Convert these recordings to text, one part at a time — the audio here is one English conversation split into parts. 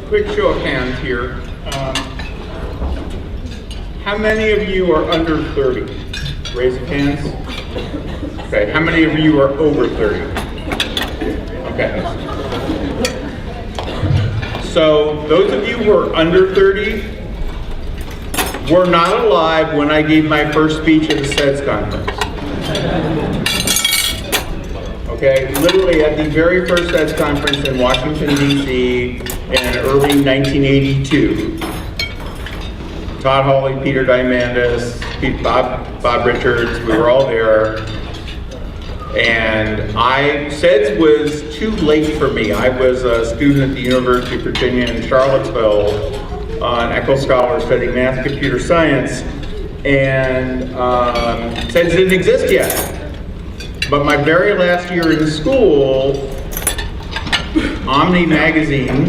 quick show of hands here. How many of you are under 30? Raise your hands. Okay, how many of you are over 30? Okay. So those of you who are under 30 were not alive when I gave my first speech at the SEDS conference. Okay, literally at the very first SEDS conference in Washington, D.C. in early 1982. Todd Hawley, Peter Diamandis, Bob Richards, we were all there. And SEDS was too late for me. I was a student at the University of Virginia in Charlottesville, an Echo Scholar studying math and computer science, and SEDS didn't exist yet. But my very last year in school, Omni magazine,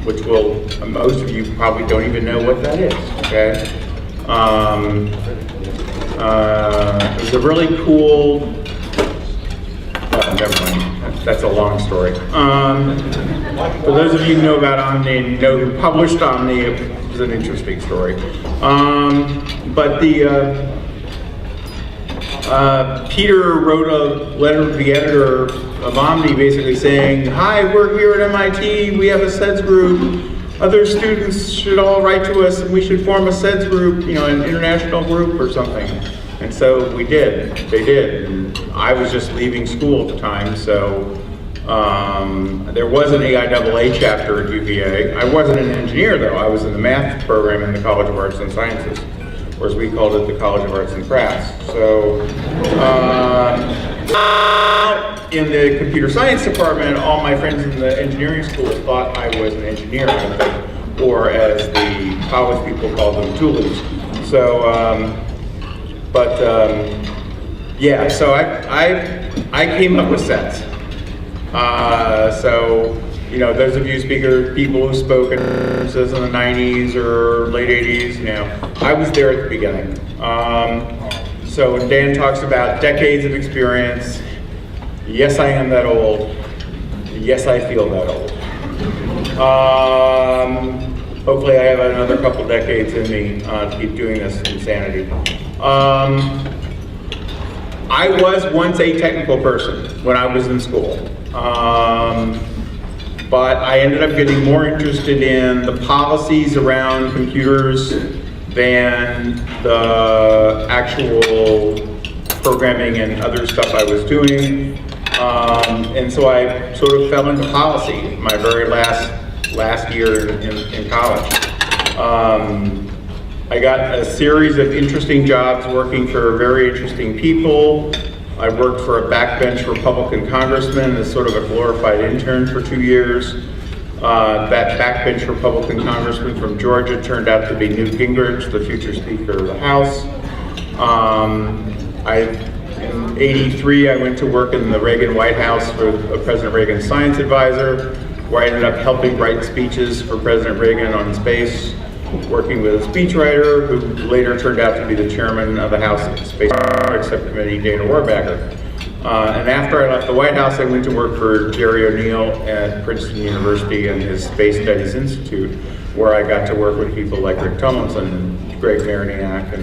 which most of you probably don't even know what that is, okay? It was a really cool, never mind, that's a long story. For those of you who know about Omni and know who published Omni, it was an interesting story. But Peter wrote a letter to the editor of Omni basically saying, hi, we're here at MIT, we have a SEDS group, other students should all write to us and we should form a SEDS group, an international group or something. And so we did, they did. And I was just leaving school at the time, so there was an AIAA chapter at UVA. I wasn't an engineer though, I was in the math program in the College of Arts and Sciences, or as we called it, the College of Arts and Crafts. So, in the computer science department, all my friends in the engineering school thought I was an engineer, or as the college people called them, toolies. So, yeah, so I came up with SEDS. Those of you people who spoke in conferences in the 90s or late 80s, I was there at the beginning. So when Dan talks about decades of experience, yes, I am that old. Yes, I feel that old. Hopefully I have another couple decades in me to keep doing this insanity. I was once a technical person when I was in school. But I ended up getting more interested in the policies around computers than the actual programming and other stuff I was doing. And so I sort of fell into policy my very last year in college. I got a series of interesting jobs working for very interesting people. I worked for a backbench Republican congressman as sort of a glorified intern for 2 years. That backbench Republican congressman from Georgia turned out to be Newt Gingrich, the future Speaker of the House. In '83, I went to work in the Reagan White House for President Reagan's science advisor, where I ended up helping write speeches for President Reagan on space, working with a speechwriter who later turned out to be the chairman of the House Space Subcommittee, Dana Rohrabacher. And after I left the White House, I went to work for Jerry O'Neill at Princeton University and his Space Studies Institute, where I got to work with people like Rick Tumlinson and Greg Mariniak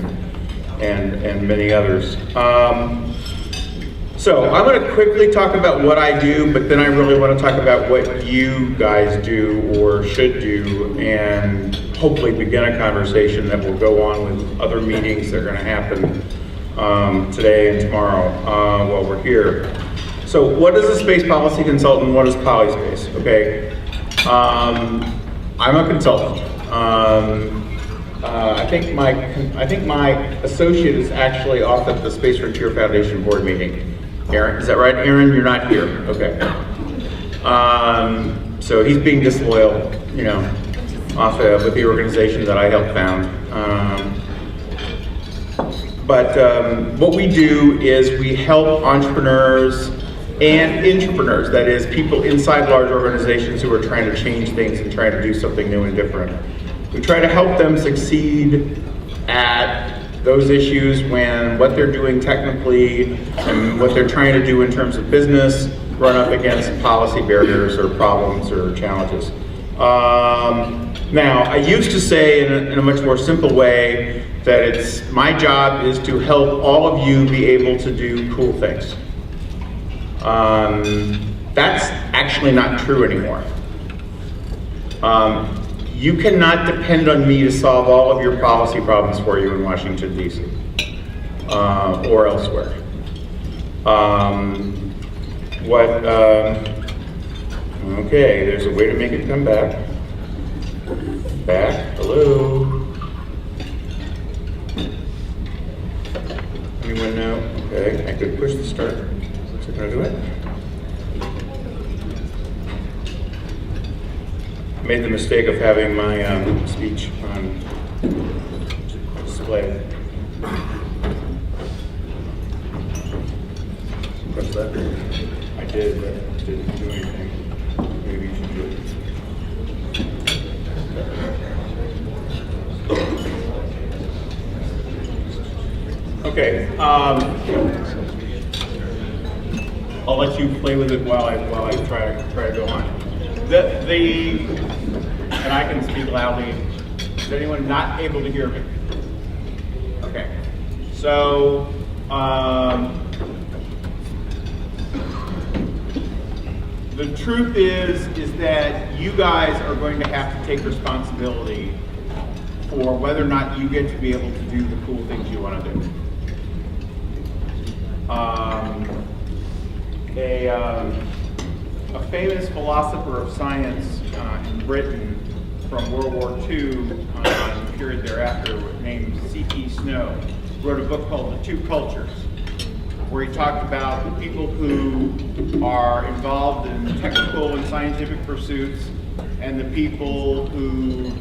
and many others. So I'm going to quickly talk about what I do, but then I really want to talk about what you guys do or should do, and hopefully begin a conversation that will go on with other meetings that are going to happen today and tomorrow while we're here. So what is a space policy consultant? What is Polyspace? Okay, I'm a consultant. I think my associate is actually off at the Space Frontier Foundation board meeting. Aaron, is that right? Aaron, you're not here. Okay. So he's being disloyal, off with the organization that I helped found. But what we do is we help entrepreneurs and intrapreneurs, that is, people inside large organizations who are trying to change things and trying to do something new and different. We try to help them succeed at those issues when what they're doing technically and what they're trying to do in terms of business run up against policy barriers or problems or challenges. Now, I used to say in a much more simple way that it's my job is to help all of you be able to do cool things. That's actually not true anymore. You cannot depend on me to solve all of your policy problems for you in Washington, D.C. Or elsewhere. Okay, there's a way to make it come back. Back, hello? Anyone know? Okay, I could push the start. Is it gonna do it? I made the mistake of having my speech on display. What's that? I did, but it didn't do anything. Maybe you should do it. Okay, I'll let you play with it while I try to go on. And I can speak loudly. Is anyone not able to hear me? Okay, so the truth is that you guys are going to have to take responsibility for whether or not you get to be able to do the cool things you want to do. A famous philosopher of science in Britain from World War II, the period thereafter, named C.P. Snow, wrote a book called The Two Cultures, where he talked about the people who are involved in technical and scientific pursuits and the people who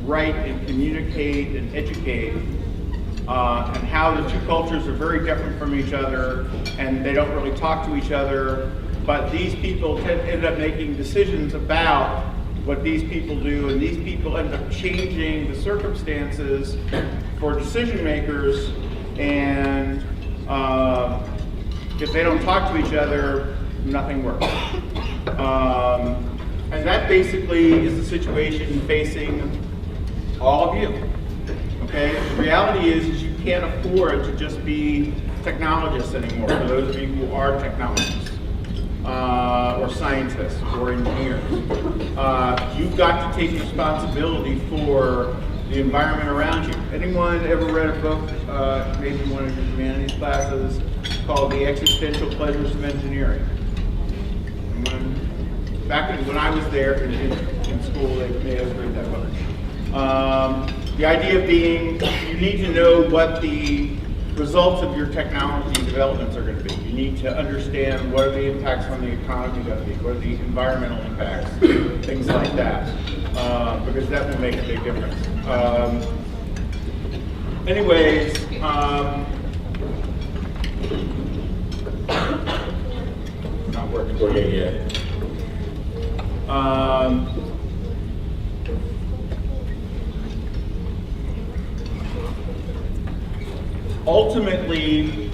write and communicate and educate, and how the two cultures are very different from each other and they don't really talk to each other, but these people end up making decisions about what these people do, and these people end up changing the circumstances for decision makers, and if they don't talk to each other, nothing works. And that basically is the situation facing all of you. Okay? The reality is you can't afford to just be technologists anymore, for those of you who are technologists, or scientists, or engineers. You've got to take responsibility for the environment around you. Anyone ever read a book, maybe in one of your humanities classes, called The Existential Pleasures of Engineering? Back when I was there in school, they made us read that book. The idea being, you need to know what the results of your technology developments are going to be. You need to understand what are the impacts on the economy going to be, what are the environmental impacts, things like that, because that will make a big difference. Anyways, not working for you yet. Ultimately,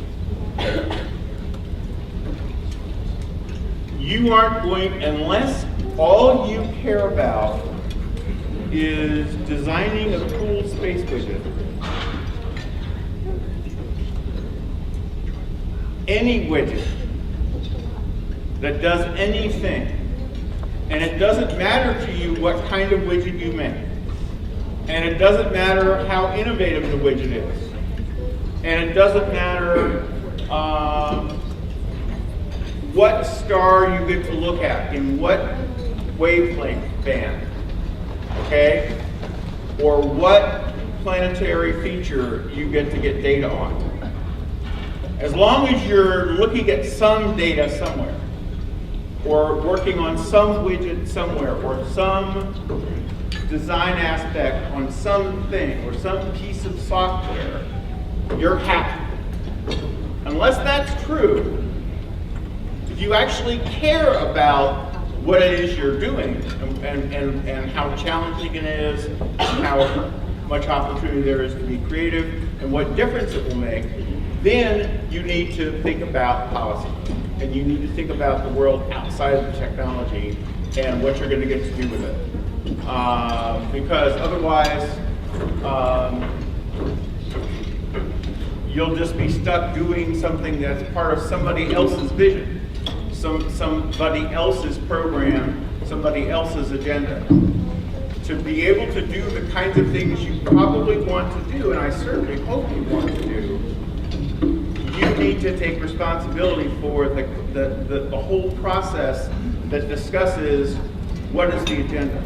you aren't going, unless all you care about is designing a cool space widget. Any widget that does anything, and it doesn't matter to you what kind of widget you make, and it doesn't matter how innovative the widget is, and it doesn't matter what star you get to look at, in what wavelength band, okay? Or what planetary feature you get to get data on. As long as you're looking at some data somewhere, or working on some widget somewhere, or some design aspect on something, or some piece of software, you're happy. Unless that's true, if you actually care about what it is you're doing and how challenging it is, and how much opportunity there is to be creative, and what difference it will make, then you need to think about policy. And you need to think about the world outside of the technology and what you're going to get to do with it. because otherwise you'll just be stuck doing something that's part of somebody else's vision, somebody else's program, somebody else's agenda. To be able to do the kinds of things you probably want to do, and I certainly hope you want to do, you need to take responsibility for the whole process that discusses what is the agenda,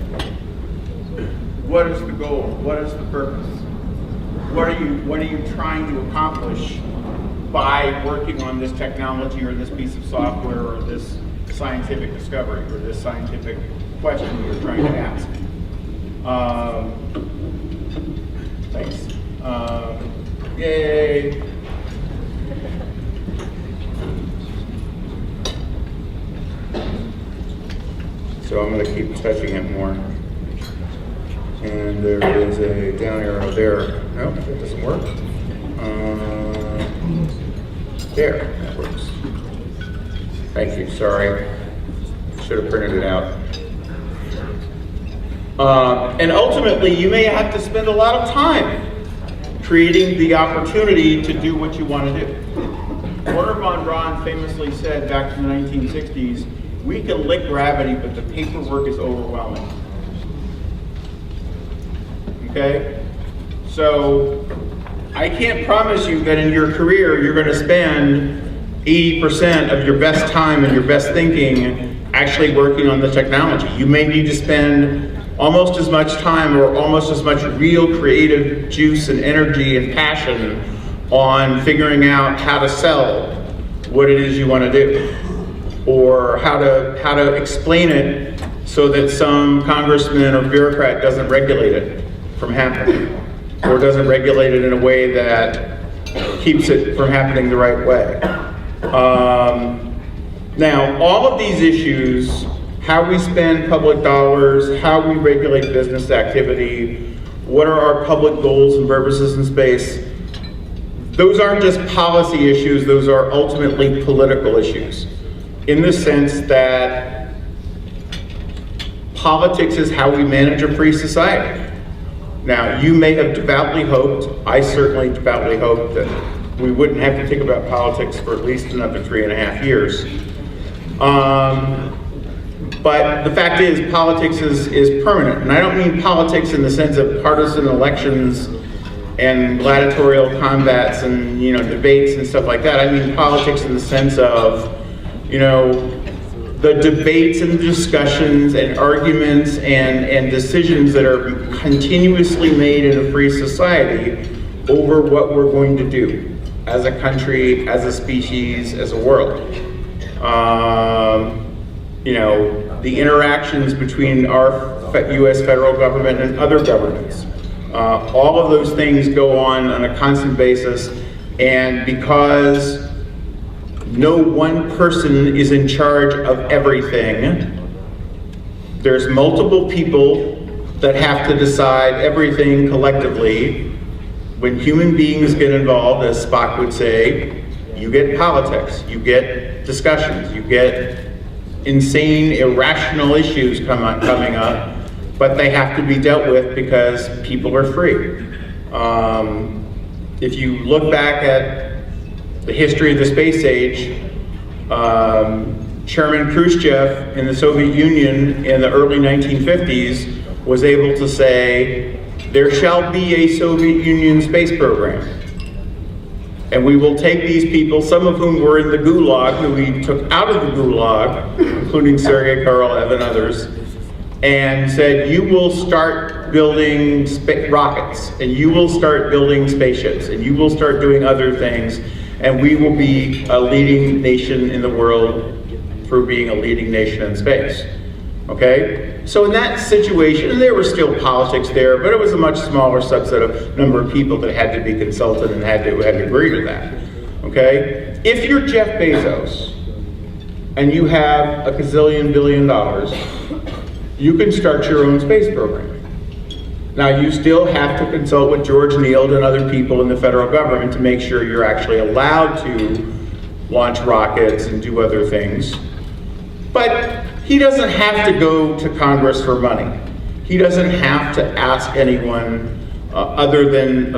what is the goal, what is the purpose, what are you trying to accomplish by working on this technology or this piece of software or this scientific discovery or this scientific question you're trying to ask. Thanks. Yay. So I'm going to keep touching it more. And there is a down arrow there. Nope, that doesn't work. There, that works. Thank you, sorry. Should have printed it out. And ultimately, you may have to spend a lot of time creating the opportunity to do what you want to do. Wernher von Braun famously said back in the 1960s, we can lick gravity, but the paperwork is overwhelming. Okay? So, I can't promise you that in your career you're going to spend 80% of your best time and your best thinking actually working on the technology. You may need to spend almost as much time or almost as much real creative juice and energy and passion on figuring out how to sell what it is you want to do, or how to explain it so that some congressman or bureaucrat doesn't regulate it from happening, or doesn't regulate it in a way that keeps it from happening the right way. Now, all of these issues, how we spend public dollars, how we regulate business activity, what are our public goals and purposes in space, those aren't just policy issues, those are ultimately political issues. In the sense that politics is how we manage a free society. Now, you may have devoutly hoped, I certainly devoutly hoped, that we wouldn't have to think about politics for at least another 3.5 years. But the fact is, politics is permanent. And I don't mean politics in the sense of partisan elections and gladiatorial combats and debates and stuff like that. I mean politics in the sense of, the debates and discussions and arguments and decisions that are continuously made in a free society over what we're going to do as a country, as a species, as a world. The interactions between our U.S. federal government and other governments. All of those things go on a constant basis, and because no one person is in charge of everything, there's multiple people that have to decide everything collectively. When human beings get involved, as Spock would say, you get politics, you get discussions, you get insane, irrational issues coming up, but they have to be dealt with because people are free. If you look back at the history of the space age, Chairman Khrushchev in the Soviet Union in the early 1950s was able to say, there shall be a Soviet Union space program. And we will take these people, some of whom were in the Gulag, who we took out of the Gulag, including Sergei Korolev and others, and said, you will start building rockets, and you will start building spaceships, and you will start doing other things, and we will be a leading nation in the world through being a leading nation in space. Okay? So in that situation, and there were still politics there, but it was a much smaller subset of number of people that had to be consulted and had to agree to that. Okay? If you're Jeff Bezos and you have a gazillion billion dollars, you can start your own space program. Now, you still have to consult with George Neal and other people in the federal government to make sure you're actually allowed to launch rockets and do other things. But he doesn't have to go to Congress for money. He doesn't have to ask anyone other than,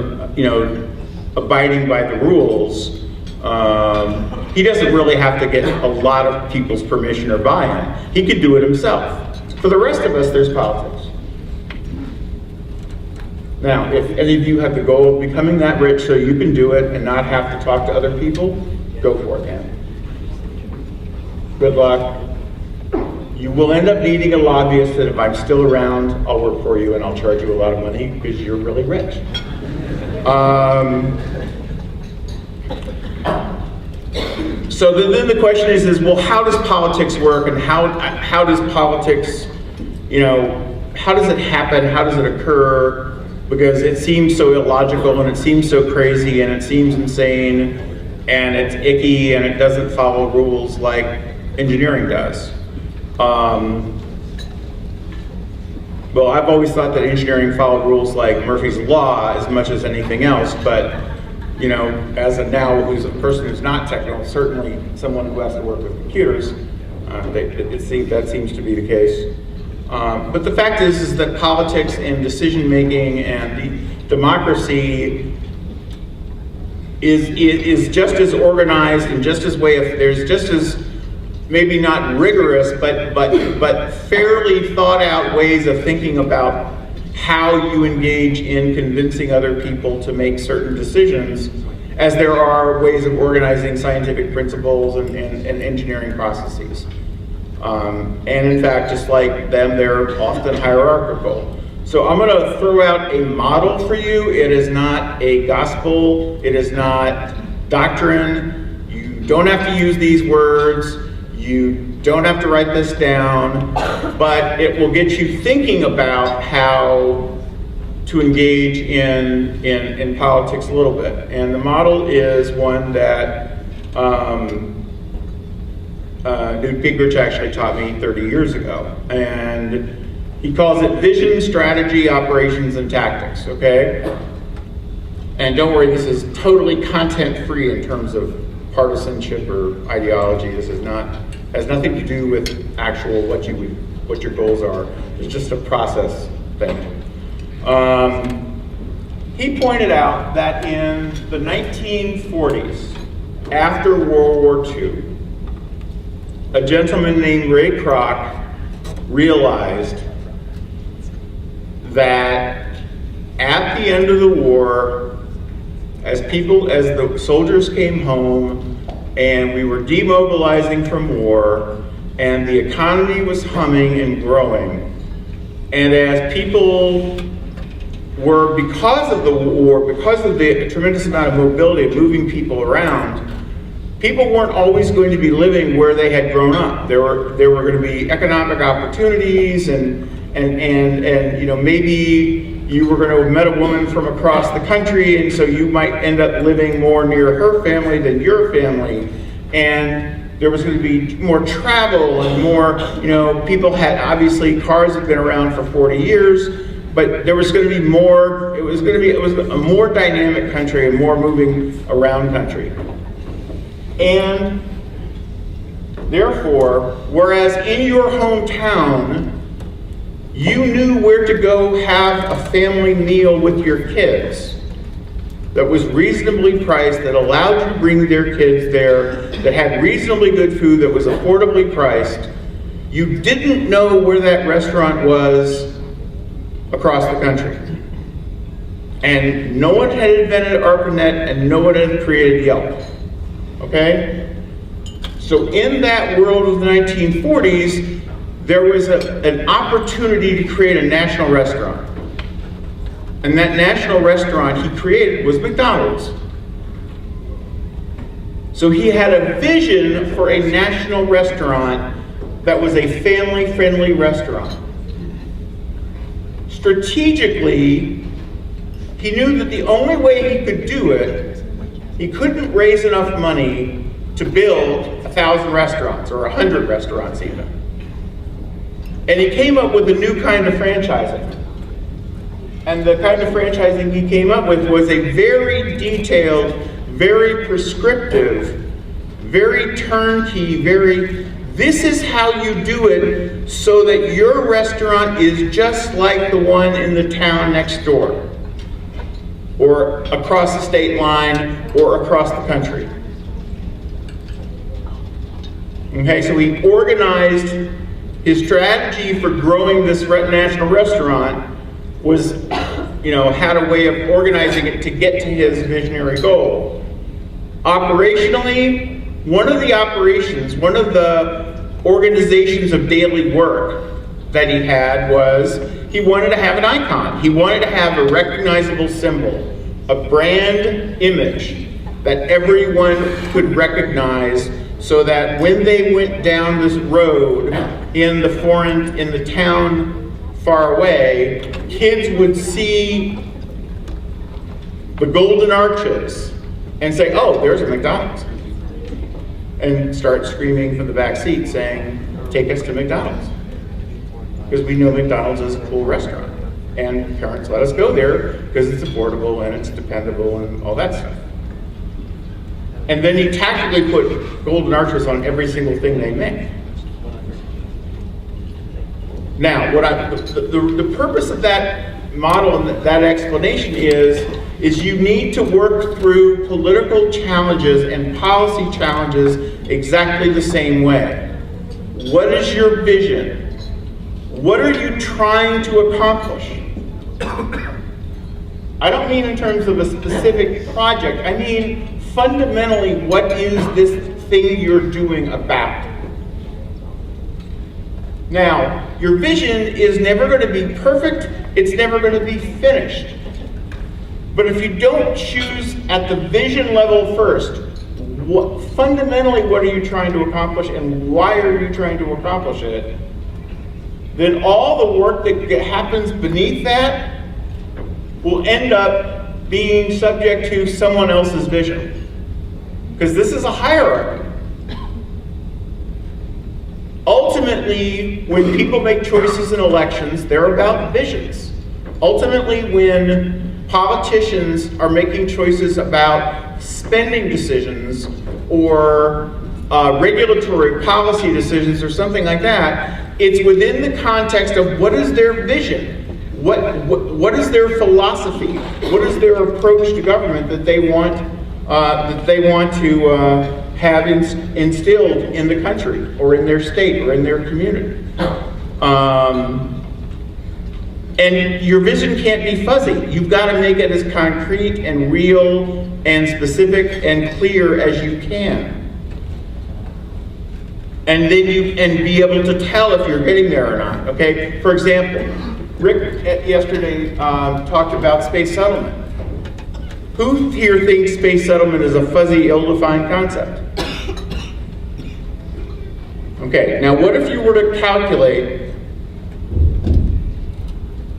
abiding by the rules. He doesn't really have to get a lot of people's permission or buy-in. He could do it himself. For the rest of us, there's politics. Now, if any of you have the goal of becoming that rich so you can do it and not have to talk to other people, go for it, man. Good luck. You will end up needing a lobbyist that if I'm still around, I'll work for you and I'll charge you a lot of money because you're really rich. So then the question is, well, how does politics work, and how does politics, how does it happen? How does it occur? Because it seems so illogical, and it seems so crazy, and it seems insane, and it's icky, and it doesn't follow rules like engineering does. Well, I've always thought that engineering followed rules like Murphy's Law as much as anything else, but as a now who's a person who's not technical, certainly someone who has to work with computers, that seems to be the case. But the fact is that politics and decision making and democracy is just as organized and just as there's just as maybe not rigorous, but fairly thought out ways of thinking about how you engage in convincing other people to make certain decisions, as there are ways of organizing scientific principles and engineering processes. And in fact, just like them, they're often hierarchical. So I'm gonna throw out a model for you. It is not a gospel, it is not doctrine. You don't have to use these words. You don't have to write this down, but it will get you thinking about how to engage in politics a little bit. And the model is one that Newt Gingrich actually taught me 30 years ago. And he calls it vision, strategy, operations, and tactics, okay? And don't worry, this is totally content-free in terms of partisanship or ideology. This is not, has nothing to do with actual what your goals are. It's just a process thing. He pointed out that in the 1940s, after World War II, a gentleman named Ray Kroc realized that at the end of the war, as the soldiers came home and we were demobilizing from war and the economy was humming and growing, and as people were, because of the war, because of the tremendous amount of mobility of moving people around, people weren't always going to be living where they had grown up. There were going to be economic opportunities, and maybe you were going to have met a woman from across the country, and so you might end up living more near her family than your family. And there was going to be more travel and more, people had, obviously cars have been around for 40 years, but there was going to be more, it was a more dynamic country, a more moving around country. And therefore, whereas in your hometown, you knew where to go have a family meal with your kids that was reasonably priced, that allowed you to bring their kids there, that had reasonably good food, that was affordably priced, you didn't know where that restaurant was across the country. And no one had invented ARPANET, and no one had created Yelp. Okay? So in that world of the 1940s, there was an opportunity to create a national restaurant. And that national restaurant he created was McDonald's. So he had a vision for a national restaurant that was a family-friendly restaurant. Strategically, he knew that the only way he could do it, he couldn't raise enough money to build 1,000 restaurants or 100 restaurants even. And he came up with a new kind of franchising. And the kind of franchising he came up with was a very detailed, very prescriptive, very turnkey, very This is how you do it so that your restaurant is just like the one in the town next door, or across the state line, or across the country. Okay, so he organized his strategy for growing this national restaurant was, had a way of organizing it to get to his visionary goal. Operationally, one of the organizations of daily work that he had was he wanted to have an icon. He wanted to have a recognizable symbol, a brand image that everyone could recognize, so that when they went down this road in the town far away, kids would see the golden arches and say, "Oh, there's a McDonald's," and start screaming from the back seat saying, "Take us to McDonald's," because we know McDonald's is a cool restaurant, and parents let us go there because it's affordable and it's dependable and all that stuff. And then he tactically put golden arches on every single thing they make. Now, the purpose of that model and that explanation is you need to work through political challenges and policy challenges exactly the same way. What is your vision? What are you trying to accomplish? I don't mean in terms of a specific project. I mean fundamentally, what is this thing you're doing about? Now, your vision is never going to be perfect. It's never going to be finished. But if you don't choose at the vision level first, fundamentally what are you trying to accomplish and why are you trying to accomplish it, then all the work that happens beneath that will end up being subject to someone else's vision. Because this is a hierarchy. Ultimately, when people make choices in elections, they're about visions. Ultimately, when politicians are making choices about spending decisions or regulatory policy decisions or something like that, it's within the context of what is their vision? What is their philosophy? What is their approach to government that they want to have instilled in the country or in their state or in their community? And your vision can't be fuzzy. You've got to make it as concrete and real and specific and clear as you can. And then you be able to tell if you're getting there or not. Okay. For example, Rick yesterday talked about space settlement. Who here thinks space settlement is a fuzzy, ill-defined concept? Okay, now what if you were to calculate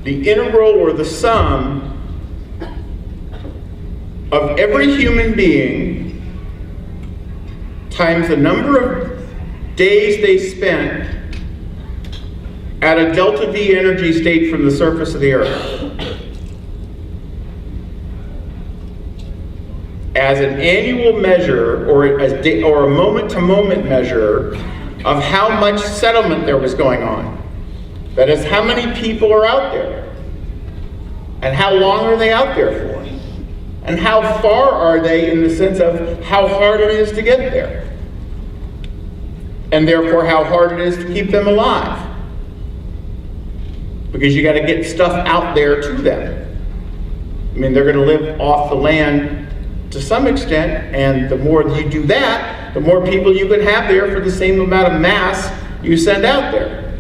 the integral or the sum of every human being times the number of days they spent at a delta V energy state from the surface of the Earth as an annual measure or a moment-to-moment measure of how much settlement there was going on. That is, how many people are out there? And how long are they out there for? And how far are they in the sense of how hard it is to get there? And therefore how hard it is to keep them alive. Because you got to get stuff out there to them. I mean, they're going to live off the land to some extent, and the more you do that, the more people you can have there for the same amount of mass you send out there.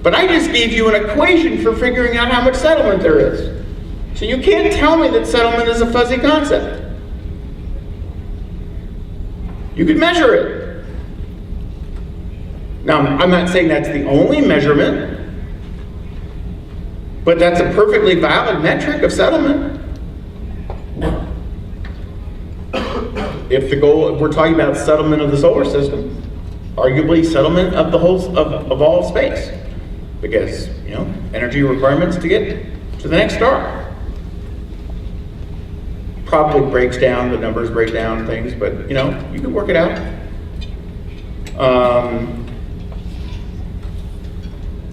But I just gave you an equation for figuring out how much settlement there is. So you can't tell me that settlement is a fuzzy concept. You can measure it. Now, I'm not saying that's the only measurement, but that's a perfectly valid metric of settlement. If the goal, if we're talking about settlement of the solar system, arguably settlement of the whole of all of space, because energy requirements to get to the next star probably breaks down, the numbers break down things, but you can work it out.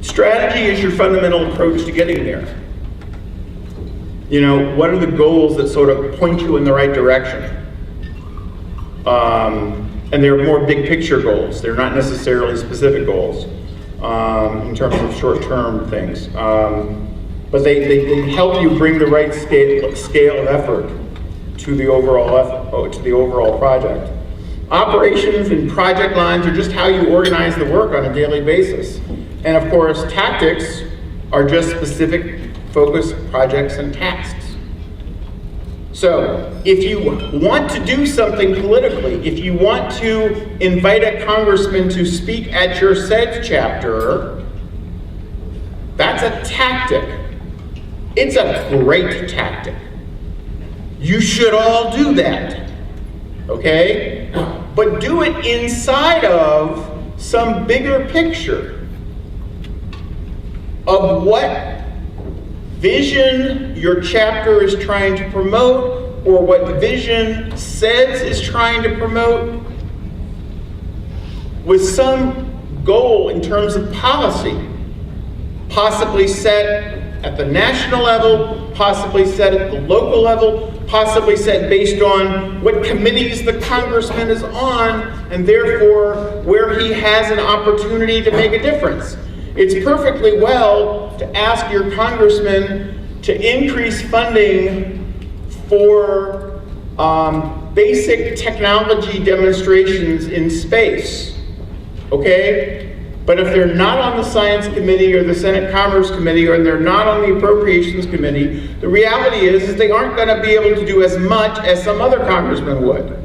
Strategy is your fundamental approach to getting there. You know, what are the goals that sort of point you in the right direction? And they're more big picture goals. They're not necessarily specific goals in terms of short-term things. But they help you bring the right scale of effort to the overall project. Operations and project lines are just how you organize the work on a daily basis. And of course, tactics are just specific focused projects and tasks. So if you want to do something politically, if you want to invite a congressman to speak at your SEDS chapter, that's a tactic. It's a great tactic. You should all do that, okay? But do it inside of some bigger picture of what vision your chapter is trying to promote, or what vision SEDS is trying to promote, with some goal in terms of policy, possibly set at the national level, possibly set at the local level, possibly set based on what committees the congressman is on, and therefore where he has an opportunity to make a difference. It's perfectly well to ask your congressman to increase funding for basic technology demonstrations in space, okay? But if they're not on the Science Committee or the Senate Commerce Committee, or they're not on the Appropriations Committee, the reality is they aren't going to be able to do as much as some other congressman would,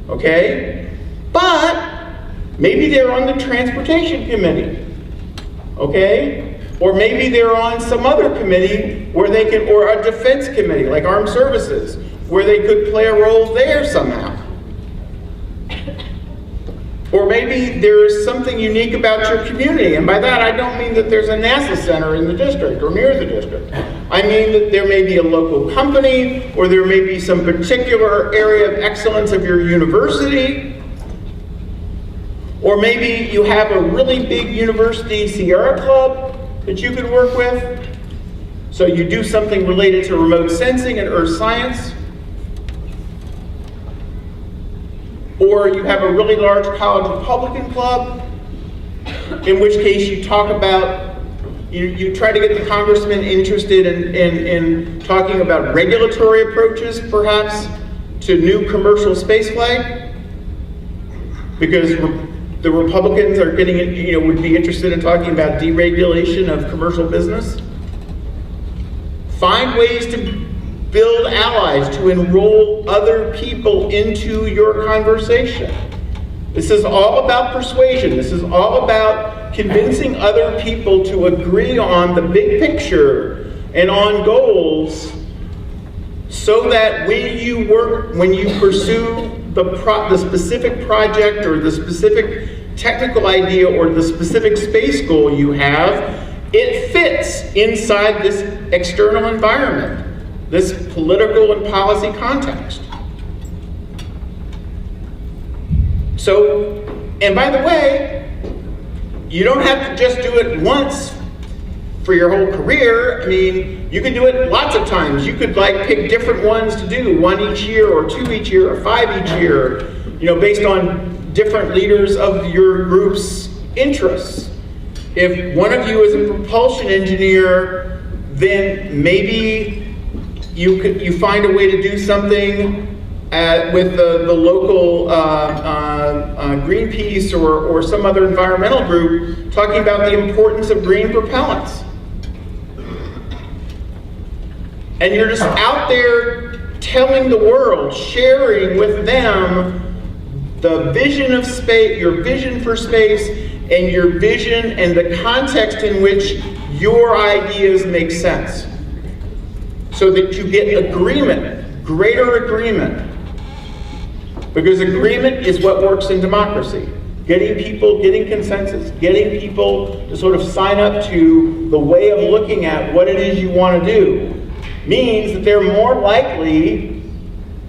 okay? But maybe they're on the Transportation Committee, okay? Or maybe they're on some other committee where they can, or a defense committee like Armed Services, where they could play a role there somehow. Or maybe there's something unique about your community, and by that I don't mean that there's a NASA center in the district or near the district. I mean that there may be a local company, or there may be some particular area of excellence of your university, or maybe you have a really big university Sierra Club that you could work with. So you do something related to remote sensing and earth science. Or you have a really large college Republican club, in which case you talk about, you try to get the congressman interested in talking about regulatory approaches, perhaps, to new commercial spaceflight, because the Republicans are getting, would be interested in talking about deregulation of commercial business. Find ways to build allies, to enroll other people into your conversation. This is all about persuasion. This is all about convincing other people to agree on the big picture and on goals, so that when you pursue the specific project or the specific technical idea or the specific space goal you have, it fits inside this external environment, this political and policy context. So, and by the way, you don't have to just do it once for your whole career. I mean, you could do it lots of times. You could pick different ones to do, 1 each year or 2 each year or 5 each year, based on different leaders of your group's interests. If one of you is a propulsion engineer, then maybe you find a way to do something with the local Greenpeace or some other environmental group, talking about the importance of green propellants. And you're just out there telling the world, sharing with them the vision of space, your vision for space, and your vision and the context in which your ideas make sense, so that you get agreement, greater agreement. Because agreement is what works in democracy. Getting consensus, getting people to sort of sign up to the way of looking at what it is you want to do, means that they're more likely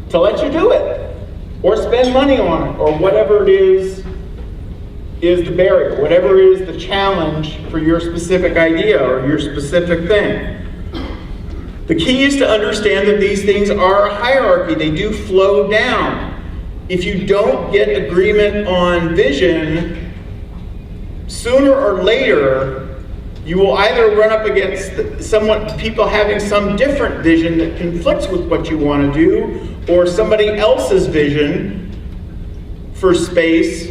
to let you do it, or spend money on it, or whatever it is is the barrier, whatever is the challenge for your specific idea or your specific thing. The key is to understand that these things are a hierarchy. They do flow down. If you don't get agreement on vision, sooner or later, you will either run up against people having some different vision that conflicts with what you want to do, or somebody else's vision for space,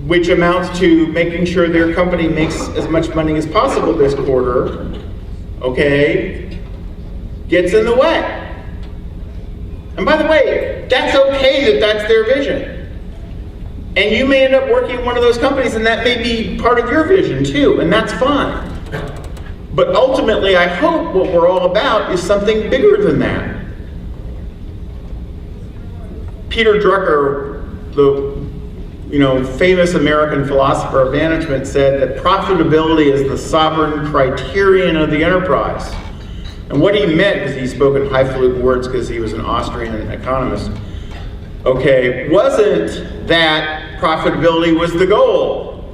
which amounts to making sure their company makes as much money as possible this quarter, okay, gets in the way. And by the way, that's okay that that's their vision. And you may end up working in one of those companies and that may be part of your vision too, and that's fine. But ultimately, I hope what we're all about is something bigger than that. Peter Drucker, the famous American philosopher of management, said that profitability is the sovereign criterion of the enterprise. And what he meant, because he spoke in highfalutin words because he was an Austrian economist, okay, wasn't that profitability was the goal.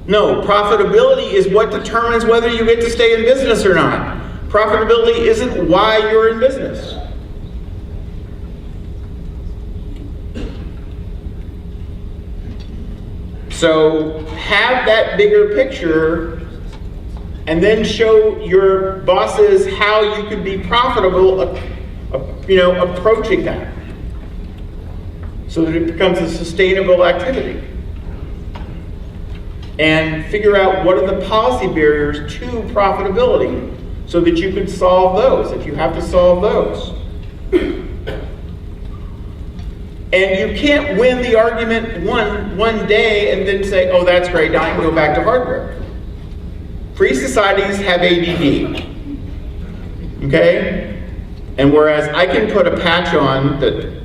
No, profitability is what determines whether you get to stay in business or not. Profitability isn't why you're in business. So have that bigger picture and then show your bosses how you could be profitable, approaching that, so that it becomes a sustainable activity. And figure out what are the policy barriers to profitability so that you can solve those, if you have to solve those. And you can't win the argument one day and then say, oh, that's great, now I can go back to hardware. Free societies have ADD, okay? And whereas I can put a patch on that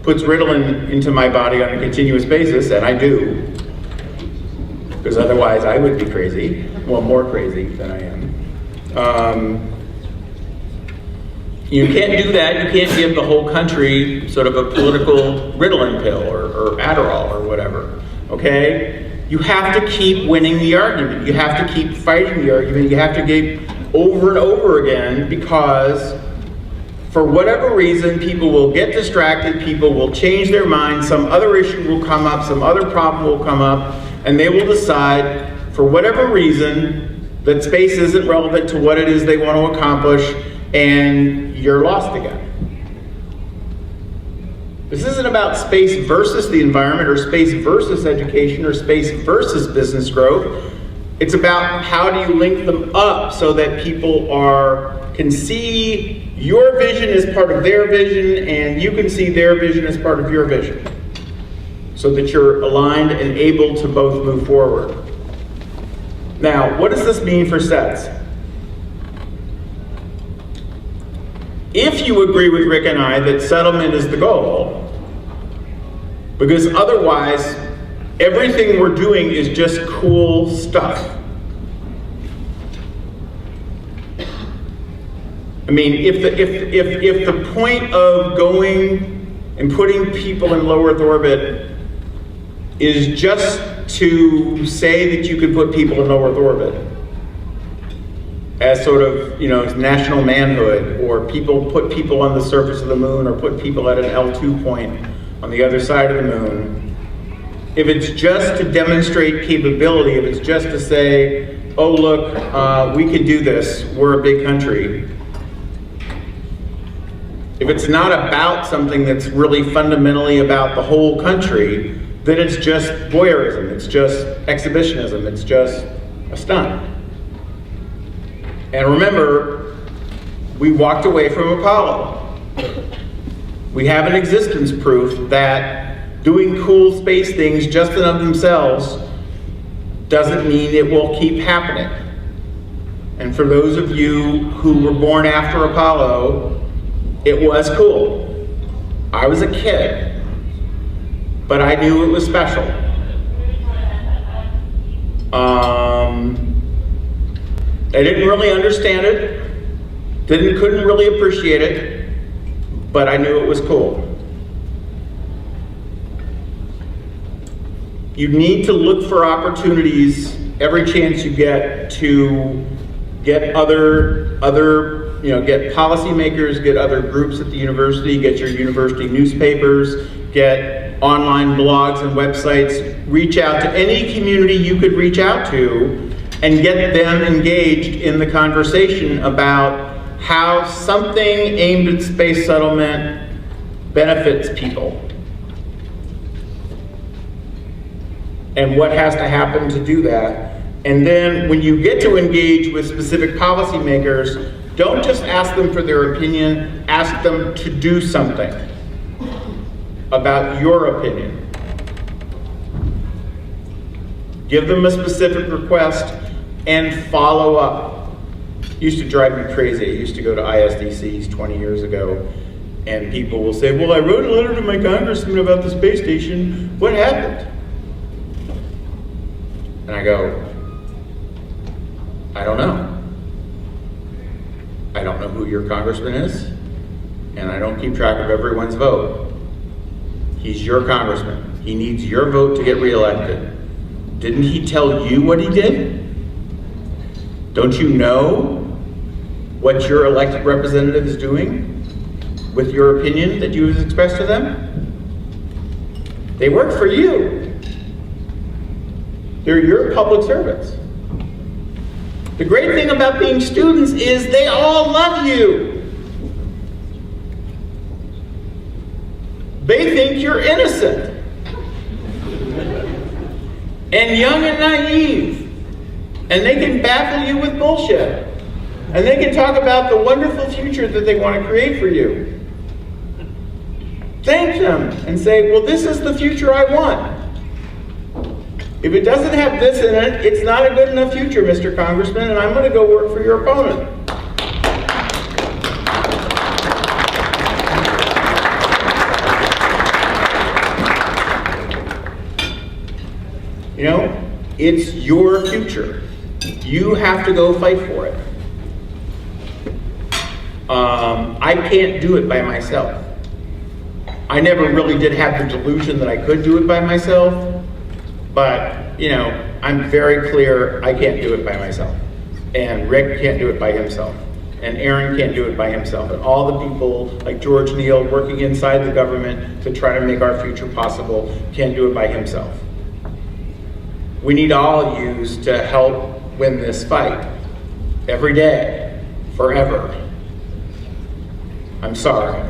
puts Ritalin into my body on a continuous basis, and I do, because otherwise I would be crazy, well, more crazy than I am. You can't do that. You can't give the whole country sort of a political Ritalin pill or Adderall or whatever, okay? You have to keep winning the argument. You have to keep fighting the argument. You have to keep over and over again, because for whatever reason, people will get distracted, people will change their mind, some other issue will come up, some other problem will come up, and they will decide, for whatever reason, that space isn't relevant to what it is they want to accomplish, and you're lost again. This isn't about space versus the environment, or space versus education, or space versus business growth. It's about how do you link them up so that people can see your vision as part of their vision, and you can see their vision as part of your vision, so that you're aligned and able to both move forward. Now, what does this mean for SEDS? If you agree with Rick and I that settlement is the goal, because otherwise everything we're doing is just cool stuff. I mean, if the point of going and putting people in low Earth orbit is just to say that you could put people in low Earth orbit as sort of, national manhood, or put people on the surface of the moon, or put people at an L2 point on the other side of the moon, if it's just to demonstrate capability, if it's just to say, oh look, we can do this, we're a big country, if it's not about something that's really fundamentally about the whole country, then it's just voyeurism, it's just exhibitionism, it's just a stunt. And remember, we walked away from Apollo. We have an existence proof that doing cool space things just in of themselves doesn't mean it will keep happening. And for those of you who were born after Apollo, it was cool. I was a kid, but I knew it was special. I didn't really understand it, couldn't really appreciate it, but I knew it was cool. You need to look for opportunities every chance you get to get get policymakers, get other groups at the university, get your university newspapers, get online blogs and websites, reach out to any community you could reach out to and get them engaged in the conversation about how something aimed at space settlement benefits people. And what has to happen to do that. And then when you get to engage with specific policymakers, don't just ask them for their opinion, ask them to do something about your opinion. Give them a specific request and follow up. It used to drive me crazy. I used to go to ISDCs 20 years ago, and people will say, well, I wrote a letter to my congressman about the space station. What happened? And I go, I don't know. I don't know who your congressman is, and I don't keep track of everyone's vote. He's your congressman. He needs your vote to get reelected. Didn't he tell you what he did? Don't you know what your elected representative is doing with your opinion that you have expressed to them? They work for you. They're your public servants. The great thing about being students is they all love you. They think you're innocent and young and naive, and they can baffle you with bullshit, and they can talk about the wonderful future that they want to create for you. Thank them and say, well, this is the future I want. If it doesn't have this in it, it's not a good enough future, Mr. Congressman, and I'm going to go work for your opponent. You know, it's your future. You have to go fight for it. I can't do it by myself. I never really did have the delusion that I could do it by myself. But, you know, I'm very clear I can't do it by myself. And Rick can't do it by himself. And Aaron can't do it by himself. And all the people like George Neal working inside the government to try to make our future possible can't do it by himself. We need all of you to help win this fight. Every day, forever. I'm sorry.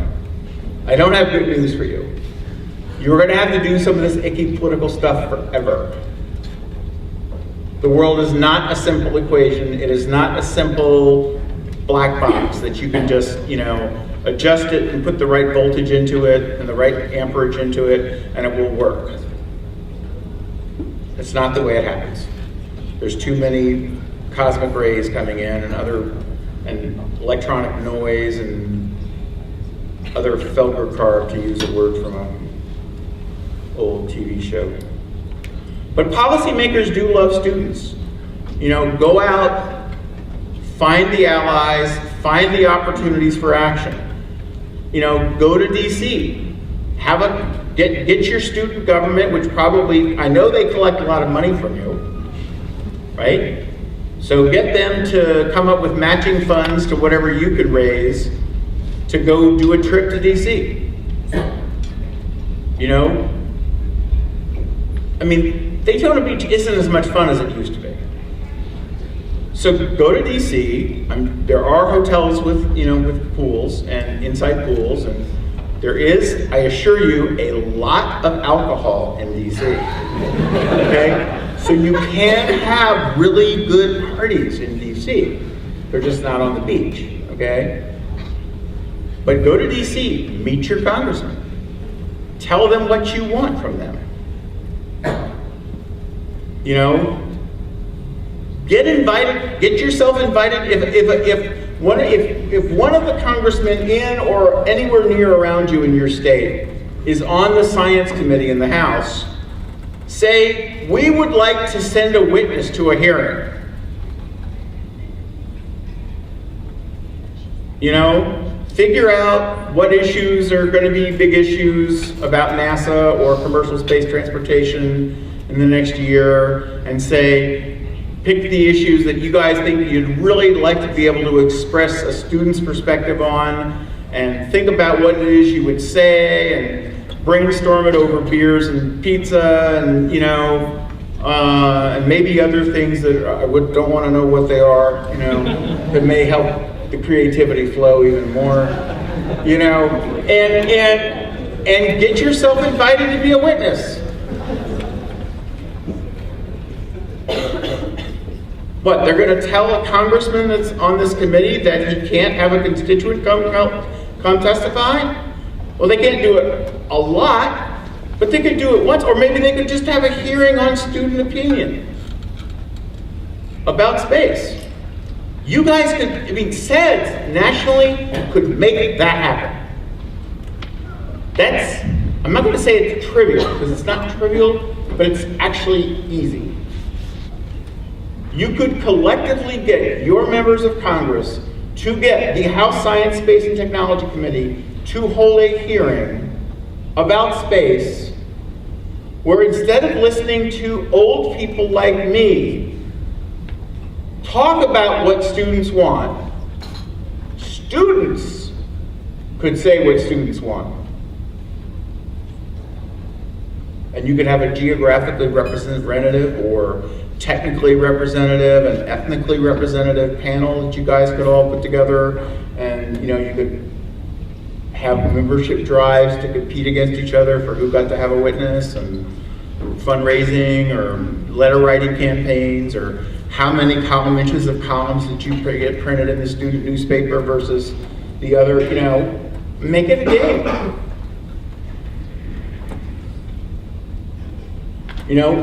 I don't have good news for you. You're going to have to do some of this icky political stuff forever. The world is not a simple equation. It is not a simple black box that you can just, you know, adjust it and put the right voltage into it and the right amperage into it, and it will work. It's not the way it happens. There's too many cosmic rays coming in and electronic noise and other Felger to use a word from an old TV show. But policymakers do love students. You know, go out, find the allies, find the opportunities for action. You know, go to DC, get your student government, which probably, I know they collect a lot of money from you, right? So get them to come up with matching funds to whatever you could raise to go do a trip to DC. You know? I mean, Daytona Beach isn't as much fun as it used to be. So go to DC. There are hotels with, you know, with pools and inside pools, and there is, I assure you, a lot of alcohol in DC. Okay? So you can have really good parties in DC. They're just not on the beach, okay? But go to DC, meet your congressman. Tell them what you want from them. You know, get invited, get yourself invited. If one of the congressmen in or anywhere near around you in your state is on the science committee in the House, say, we would like to send a witness to a hearing. You know, figure out what issues are going to be big issues about NASA or commercial space transportation, in the next year and say, pick the issues that you guys think you'd really like to be able to express a student's perspective on, and think about what it is you would say, and brainstorm it over beers and pizza, and and maybe other things that I don't want to know what they are, that may help the creativity flow even more, and get yourself invited to be a witness. What, they're going to tell a congressman that's on this committee that he can't have a constituent come testify? Well, they can't do it a lot, but they could do it once, or maybe they could just have a hearing on student opinion about space. You guys could, SEDS nationally could make that happen. I'm not going to say it's trivial, because it's not trivial, but it's actually easy. You could collectively get your members of Congress to get the House Science, Space, and Technology Committee to hold a hearing about space, where instead of listening to old people like me talk about what students want, students could say what students want. And you could have a geographically representative or technically representative and ethnically representative panel that you guys could all put together, and you could have membership drives to compete against each other for who got to have a witness, and fundraising or letter writing campaigns, or how many inches of columns did you get printed in the student newspaper versus the other, make it a game.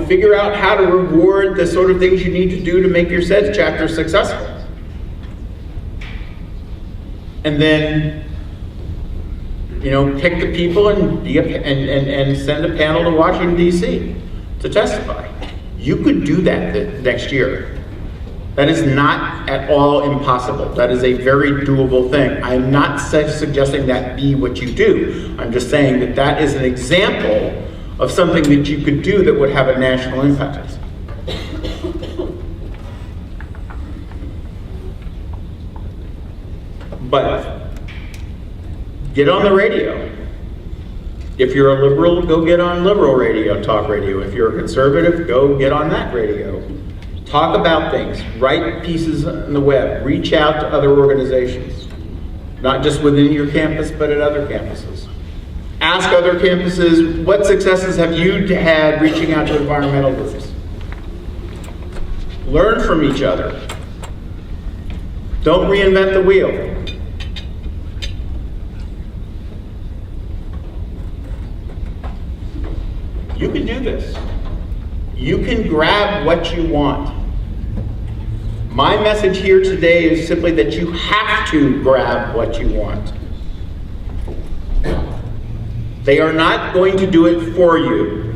Figure out how to reward the sort of things you need to do to make your SEDS chapter successful. And then, pick the people and send a panel to Washington, D.C. to testify. You could do that next year. That is not at all impossible. That is a very doable thing. I'm not suggesting that be what you do. I'm just saying that that is an example of something that you could do that would have a national impact. But get on the radio. If you're a liberal, go get on liberal radio, talk radio. If you're a conservative, go get on that radio. Talk about things, write pieces on the web, reach out to other organizations, not just within your campus, but at other campuses. Ask other campuses, what successes have you had reaching out to environmental groups? Learn from each other. Don't reinvent the wheel. You can do this. You can grab what you want. My message here today is simply that you have to grab what you want. They are not going to do it for you.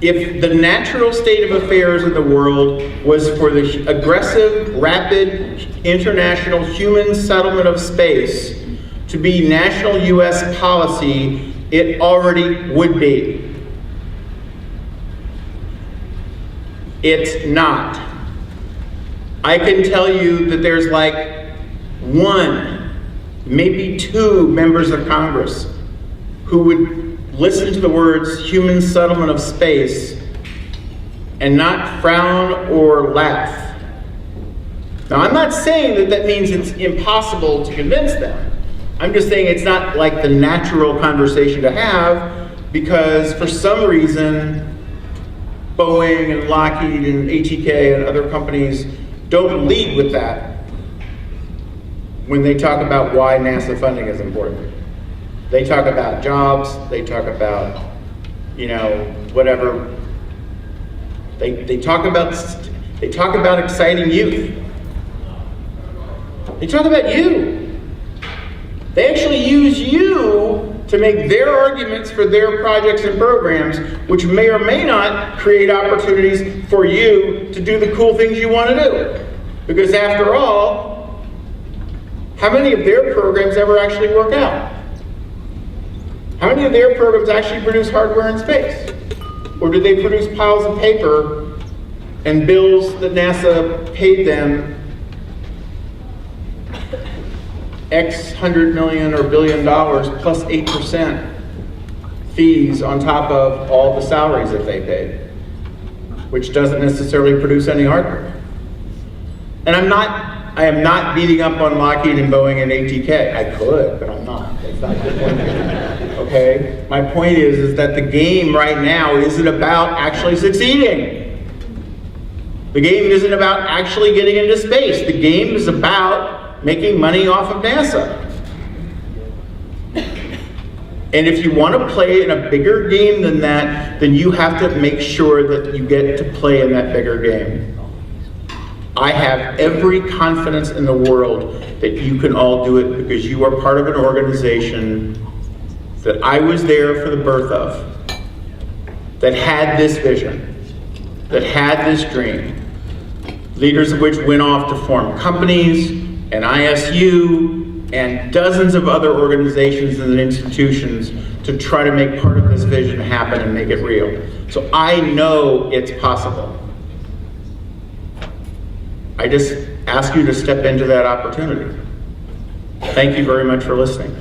If the natural state of affairs in the world was for the aggressive, rapid, international human settlement of space to be national U.S. policy, it already would be. It's not. I can tell you that there's like one, maybe two members of Congress who would listen to the words human settlement of space and not frown or laugh. Now, I'm not saying that that means it's impossible to convince them. I'm just saying it's not like the natural conversation to have, because for some reason, Boeing and Lockheed and ATK and other companies don't lead with that when they talk about why NASA funding is important. They talk about jobs, they talk about, whatever. They talk about exciting youth. They talk about you. They actually use you to make their arguments for their projects and programs, which may or may not create opportunities for you to do the cool things you want to do. Because after all, how many of their programs ever actually work out? How many of their programs actually produce hardware in space? Or do they produce piles of paper and bills that NASA paid them X hundred million or billion dollars plus 8% fees on top of all the salaries that they paid, which doesn't necessarily produce any hardware? And I am not beating up on Lockheed and Boeing and ATK. I could, but I'm not. That's not my point. Okay? My point is that the game right now isn't about actually succeeding. The game isn't about actually getting into space. The game is about making money off of NASA. And if you want to play in a bigger game than that, then you have to make sure that you get to play in that bigger game. I have every confidence in the world that you can all do it because you are part of an organization that I was there for the birth of, that had this vision, that had this dream, leaders of which went off to form companies and ISU and dozens of other organizations and institutions to try to make part of this vision happen and make it real. So I know it's possible. I just ask you to step into that opportunity. Thank you very much for listening.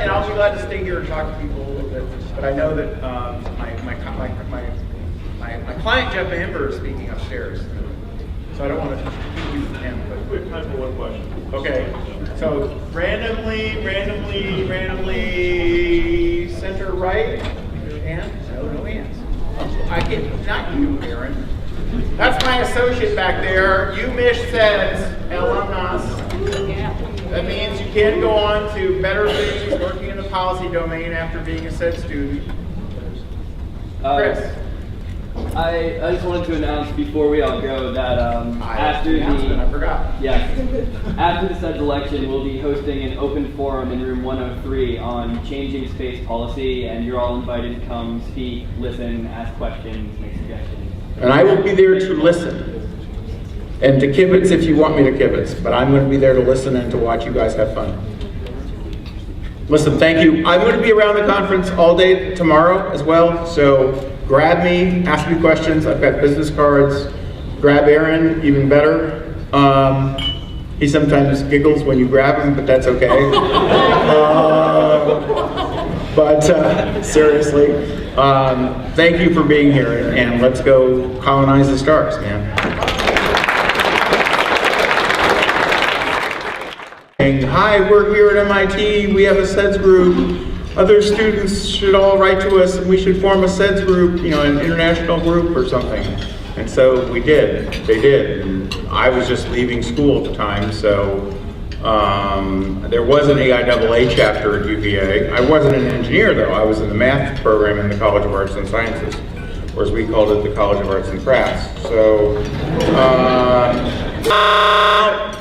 I'll be glad to stay here and talk to people a little bit. But I know that my client Jeff Amber is speaking upstairs, so I don't want to confuse him. But we have time for one question. Okay, so randomly, center right. Hand? No hands. I get not you, Aaron. That's my associate back there. You Mish SEDS, alumnus. That means you can go on to better things working in the policy domain after being a SED student. Chris. I just wanted to announce before we all go that after I forgot. Yes, after the SEDS election, we'll be hosting an open forum in room 103 on changing space policy, and you're all invited to come speak, listen, ask questions, make suggestions. And I will be there to listen. And to kibitz if you want me to kibitz, but I'm going to be there to listen and to watch you guys have fun. Listen, thank you. I'm going to be around the conference all day tomorrow as well, so grab me, ask me questions. I've got business cards. Grab Aaron, even better. He sometimes giggles when you grab him, but that's okay. Seriously, thank you for being here, and let's go colonize the stars, man. Hi, we're here at MIT, we have a SEDS group. Other students should all write to us and we should form a SEDS group, an international group or something. And so we did, they did. And I was just leaving school at the time, so there was an AIAA chapter at UVA. I wasn't an engineer though, I was in the math program in the College of Arts and Sciences, or as we called it, the College of Arts and Crafts. So,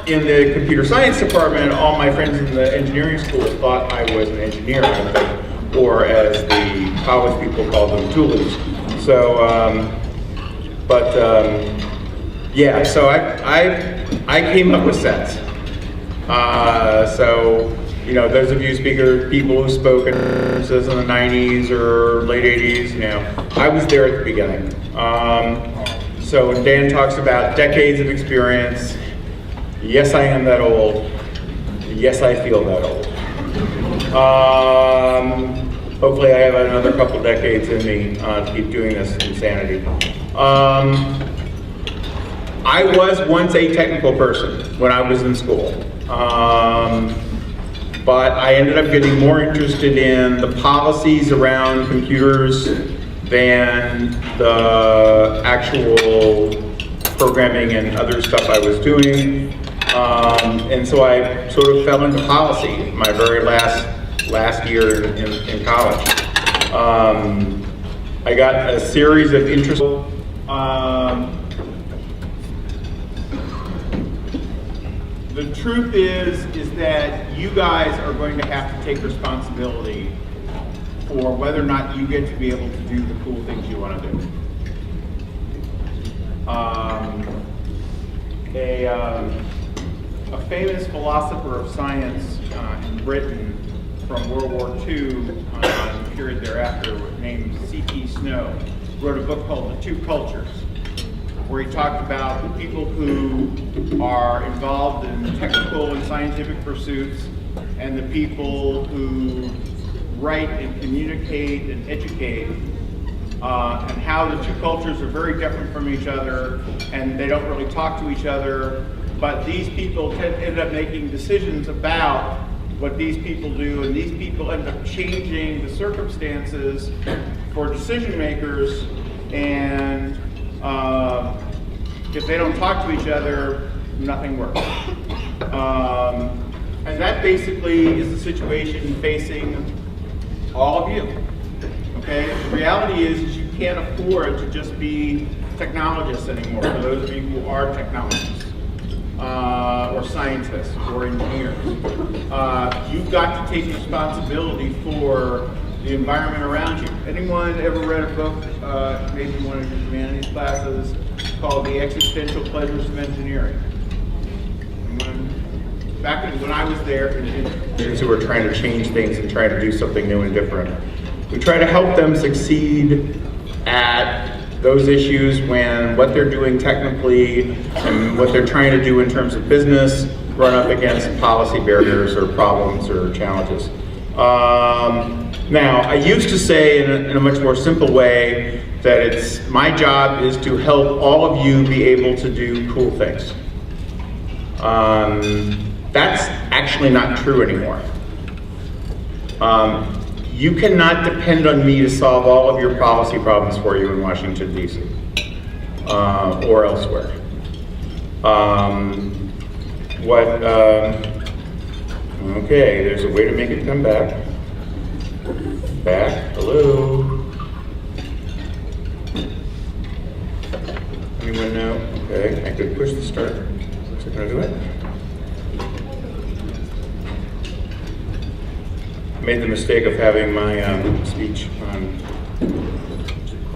in the computer science department, all my friends in the engineering school thought I was an engineer, or as the college people called them, toolies. So, yeah, so I came up with SEDS. Those of you people who spoke in the 90s or late 80s, I was there at the beginning. So when Dan talks about decades of experience, yes, I am that old. Yes, I feel that old. Hopefully I have another couple decades in me to keep doing this insanity. I was once a technical person when I was in school. But I ended up getting more interested in the policies around computers than the actual programming and other stuff I was doing. And so I sort of fell into policy my very last year in college. I got a series of interests. The truth is that you guys are going to have to take responsibility for whether or not you get to be able to do the cool things you want to do. A famous philosopher of science in Britain from World War II, the period thereafter, named C.P. Snow, wrote a book called The Two Cultures, where he talked about the people who are involved in technical and scientific pursuits and the people who write and communicate and educate, and how the two cultures are very different from each other and they don't really talk to each other, but these people end up making decisions about what these people do, and these people end up changing the circumstances for decision makers, and if they don't talk to each other, nothing works. And that basically is the situation facing all of you. Okay? The reality is you can't afford to just be technologists anymore, for those of you who are technologists, or scientists, or engineers. You've got to take responsibility for the environment around you. Anyone ever read a book, maybe in one of your humanities classes, called The Existential Pleasures of Engineering? Back when I was there, students who were trying to change things and trying to do something new and different, we try to help them succeed at those issues when what they're doing technically and what they're trying to do in terms of business run up against policy barriers or problems or challenges. Now, I used to say in a much more simple way that it's my job is to help all of you be able to do cool things. That's actually not true anymore. You cannot depend on me to solve all of your policy problems for you in Washington, D.C. Or elsewhere. Okay, there's a way to make it come back. Back, hello? Anyone know? Okay, I could push the start. Is it gonna do it? I made the mistake of having my speech on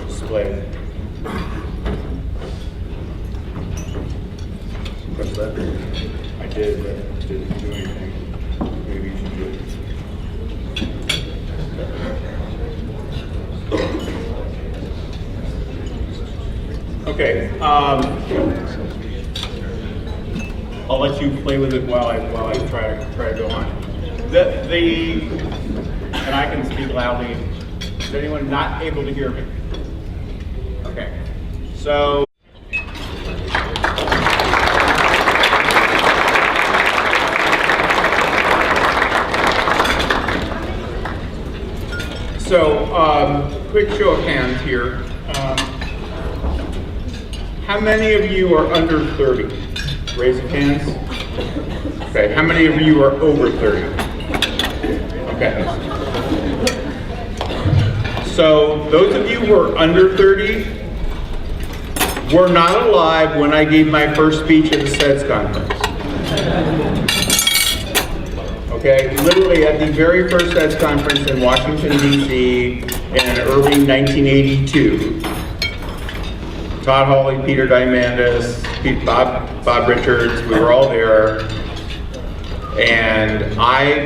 display. Press that. I did, but it didn't do anything. Maybe you should do it. Okay. I'll let you play with it while I try to go on. And I can speak loudly. Is anyone not able to hear me? Okay. So. Quick show of hands here. How many of you are under 30? Raise your hands. Okay, how many of you are over 30? Okay. So those of you who are under 30 were not alive when I gave my first speech at the SEDS conference. Okay, literally at the very first SEDS conference in Washington, D.C. in early 1982. Todd Hawley, Peter Diamandis, Bob Richards, we were all there. And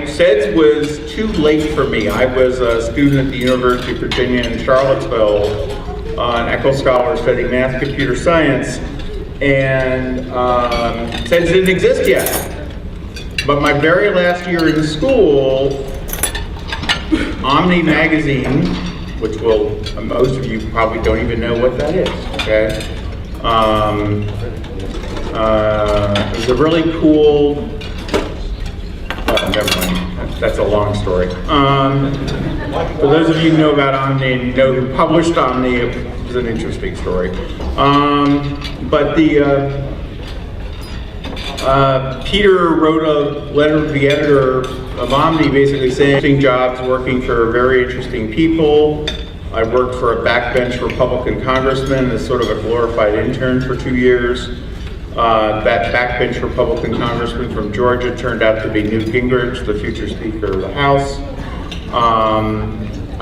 SEDS was too late for me. I was a student at the University of Virginia in Charlottesville, an Echo Scholar studying math, computer science, and SEDS didn't exist yet. But my very last year in school, Omni magazine, which most of you probably don't even know what that is, okay? It was a really cool, never mind, that's a long story. For those of you who know about Omni and know who published Omni, it was an interesting story. But Peter wrote a letter to the editor of Omni basically saying interesting jobs working for very interesting people. I worked for a backbench Republican congressman as sort of a glorified intern for 2 years. That backbench Republican congressman from Georgia turned out to be Newt Gingrich, the future Speaker of the House.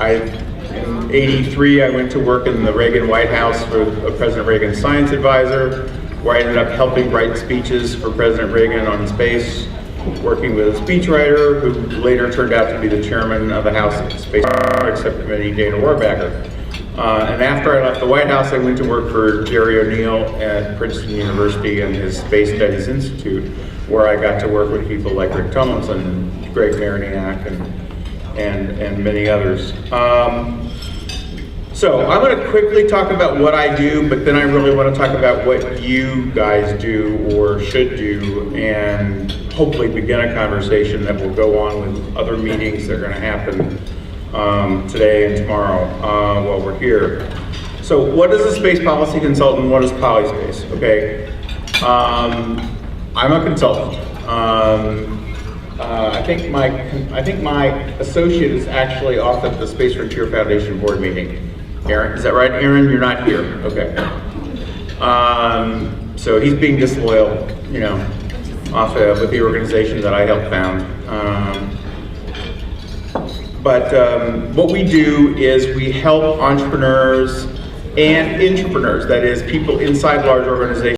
In '83, I went to work in the Reagan White House for President Reagan's science advisor, where I ended up helping write speeches for President Reagan on space, working with a speechwriter who later turned out to be the chairman of the House Space Subcommittee, Dana Rohrabacher. And after I left the White House, I went to work for Jerry O'Neill at Princeton University and his Space Studies Institute, where I got to work with people like Rick Tumlinson, Greg Mariniak, and many others. So I'm going to quickly talk about what I do, but then I really want to talk about what you guys do or should do, and hopefully begin a conversation that will go on with other meetings that are going to happen today and tomorrow while we're here. So what is a space policy consultant? What is Polyspace? Okay, I'm a consultant. I think my associate is actually off at the Space Frontier Foundation board meeting. Aaron, is that right? Aaron, you're not here. Okay. So he's being disloyal, you know, off with the organization that I helped found. But what we do is we help entrepreneurs and intrapreneurs, that is, people inside large organizations,